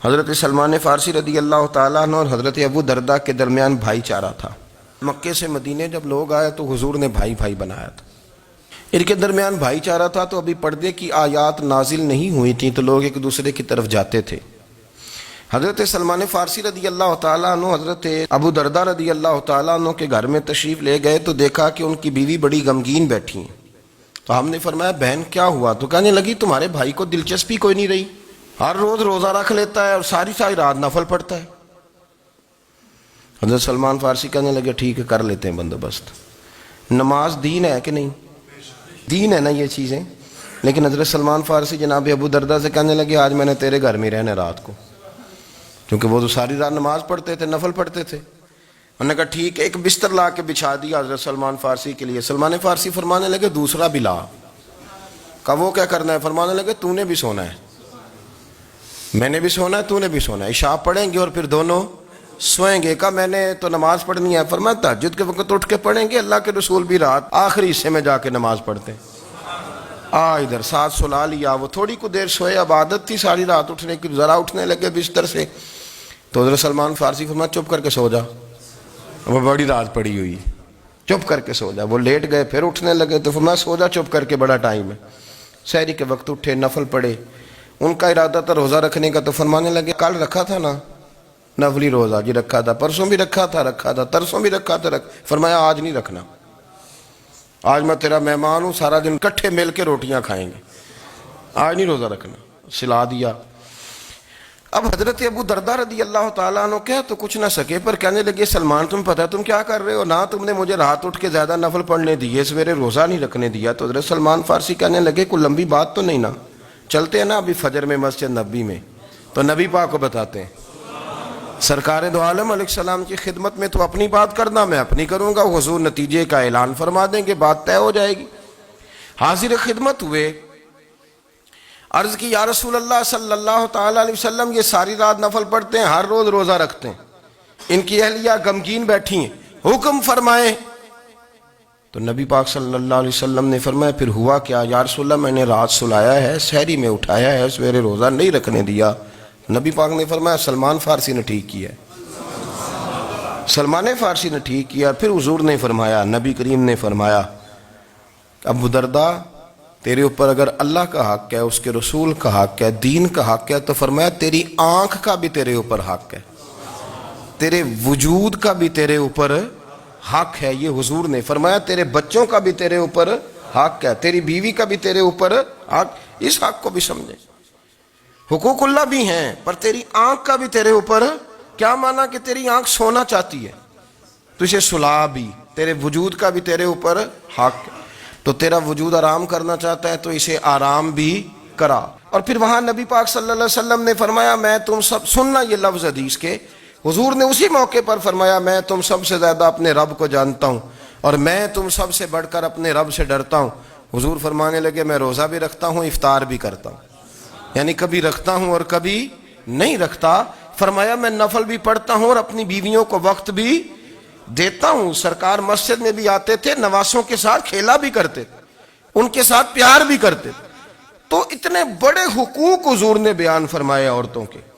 حضرت سلمان فارسی رضی اللہ تعالیٰ عنہ اور حضرت ابو دردہ کے درمیان بھائی چارہ تھا۔ مکے سے مدینے جب لوگ آئے تو حضور نے بھائی بھائی بنایا تھا، ان کے درمیان بھائی چارہ تھا، تو ابھی پردے کی آیات نازل نہیں ہوئی تھیں تو لوگ ایک دوسرے کی طرف جاتے تھے۔ حضرت سلمان فارسی رضی اللہ تعالیٰ عنہ حضرت ابو دردہ رضی اللہ تعالیٰ عنہ کے گھر میں تشریف لے گئے تو دیکھا کہ ان کی بیوی بڑی غمگین بیٹھی ہیں۔ تو ہم نے فرمایا بہن کیا ہوا؟ تو کہنے لگی تمہارے بھائی کو دلچسپی کوئی نہیں رہی، ہر روز روزہ رکھ لیتا ہے اور ساری ساری رات نفل پڑھتا ہے۔ حضرت سلمان فارسی کہنے لگے ٹھیک ہے کر لیتے ہیں بندوبست۔ نماز دین ہے کہ نہیں؟ دین ہے نا یہ چیزیں۔ لیکن حضرت سلمان فارسی جناب ابو دردہ سے کہنے لگے آج میں نے تیرے گھر میں رہنا رات کو، کیونکہ وہ تو ساری رات نماز پڑھتے تھے، نفل پڑھتے تھے۔ انہوں نے کہا ٹھیک ہے، ایک بستر لا کے بچھا دیا حضرت سلمان فارسی کے لیے۔ سلمان فارسی فرمانے لگے دوسرا بھی لا۔ کہا وہ کیا کرنا ہے؟ فرمانے لگے تو نے بھی سونا ہے، میں نے بھی سونا ہے، تو نے بھی سونا ہے، عشاء پڑھیں گے اور پھر دونوں سوئیں گے۔ کہا میں نے تو نماز پڑھنی ہے۔ فرمایا تہجد کے وقت اٹھ کے پڑھیں گے، اللہ کے رسول بھی رات آخری حصے میں جا کے نماز پڑھتے ہیں۔ ادھر ساتھ سلا لیا، وہ تھوڑی کو دیر سوئے، اب عادت تھی ساری رات اٹھنے کی، ذرا اٹھنے لگے بستر سے تو حضرت سلمان فارسی فرمایا چپ کر کے سو جا، وہ بڑی رات پڑی ہوئی، چپ کر کے سو جا۔ وہ لیٹ گئے، پھر اٹھنے لگے تو فرمایا سو جا چپ کر کے، بڑا ٹائم ہے۔ سحری کے وقت اٹھے، نفل پڑھے، ان کا ارادہ تھا روزہ رکھنے کا، تو فرمانے لگے کل رکھا تھا نا نفلی روزہ؟ جی رکھا تھا۔ پرسوں بھی رکھا تھا، ترسوں بھی رکھا تھا۔ فرمایا آج نہیں رکھنا، آج میں تیرا مہمان ہوں، سارا دن کٹھے مل کے روٹیاں کھائیں گے، آج نہیں روزہ رکھنا۔ سلا دیا۔ اب حضرت ابو دردہ رضی اللہ تعالیٰ عنہ کہہ تو کچھ نہ سکے، پر کہنے لگے سلمان تم پتہ تم کیا کر رہے ہو؟ نہ تم نے مجھے رات اٹھ کے زیادہ نفل پڑھنے دیے، سویرے روزہ نہیں رکھنے دیا۔ تو حضرت سلمان فارسی کہنے لگے کوئی لمبی بات تو نہیں نا، چلتے ہیں نا ابھی فجر میں مسجد نبی میں، تو نبی پاک کو بتاتے ہیں سرکار دو عالم علیہ السلام کی خدمت میں تو اپنی بات کرنا، میں اپنی کروں گا، حضور نتیجے کا اعلان فرما دیں گے، بات طے ہو جائے گی۔ حاضر خدمت ہوئے، عرض کی یا رسول اللہ صلی اللہ تعالیٰ علیہ وسلم یہ ساری رات نفل پڑھتے ہیں، ہر روز روزہ رکھتے ہیں، ان کی اہلیہ غمگین بیٹھی ہیں، حکم فرمائیں۔ تو نبی پاک صلی اللہ علیہ وسلم نے فرمایا پھر ہوا کیا؟ یا رسول اللہ میں نے رات سلایا ہے، سحری میں اٹھایا ہے، سویرے روزہ نہیں رکھنے دیا۔ نبی پاک نے فرمایا سلمان فارسی نے ٹھیک کیا، سلمان فارسی نے ٹھیک کیا۔ پھر حضور نے فرمایا، نبی کریم نے فرمایا ابو دردہ تیرے اوپر اگر اللہ کا حق ہے، اس کے رسول کا حق ہے، دین کا حق ہے، تو فرمایا تیری آنکھ کا بھی تیرے اوپر حق ہے، تیرے وجود کا بھی تیرے اوپر حق ہے۔ یہ حضور نے فرمایا تیرے بچوں کا بھی تیرے اوپر حق ہے، تیری بیوی کا بھی تیرے اوپر حق۔ اس حق کو بھی سمجھے، حقوق اللہ بھی ہیں، پر تیری آنکھ کا بھی تیرے اوپر کیا مانا کہ تیری آنکھ سونا چاہتی ہے تو اسے سلا بھی، تیرے وجود کا بھی تیرے اوپر حق ہے، تو تیرا وجود آرام کرنا چاہتا ہے تو اسے آرام بھی کرا۔ اور پھر وہاں نبی پاک صلی اللہ علیہ وسلم نے فرمایا میں تم سب، سننا یہ لفظ حدیث کے، حضور نے اسی موقع پر فرمایا میں تم سب سے زیادہ اپنے رب کو جانتا ہوں اور میں تم سب سے بڑھ کر اپنے رب سے ڈرتا ہوں۔ حضور فرمانے لگے میں روزہ بھی رکھتا ہوں، افطار بھی کرتا ہوں، یعنی کبھی رکھتا ہوں اور کبھی نہیں رکھتا۔ فرمایا میں نفل بھی پڑھتا ہوں اور اپنی بیویوں کو وقت بھی دیتا ہوں۔ سرکار مسجد میں بھی آتے تھے، نواسوں کے ساتھ کھیلا بھی کرتے تھے، ان کے ساتھ پیار بھی کرتے تھے۔ تو اتنے بڑے حقوق حضور نے بیان فرمائے عورتوں کے۔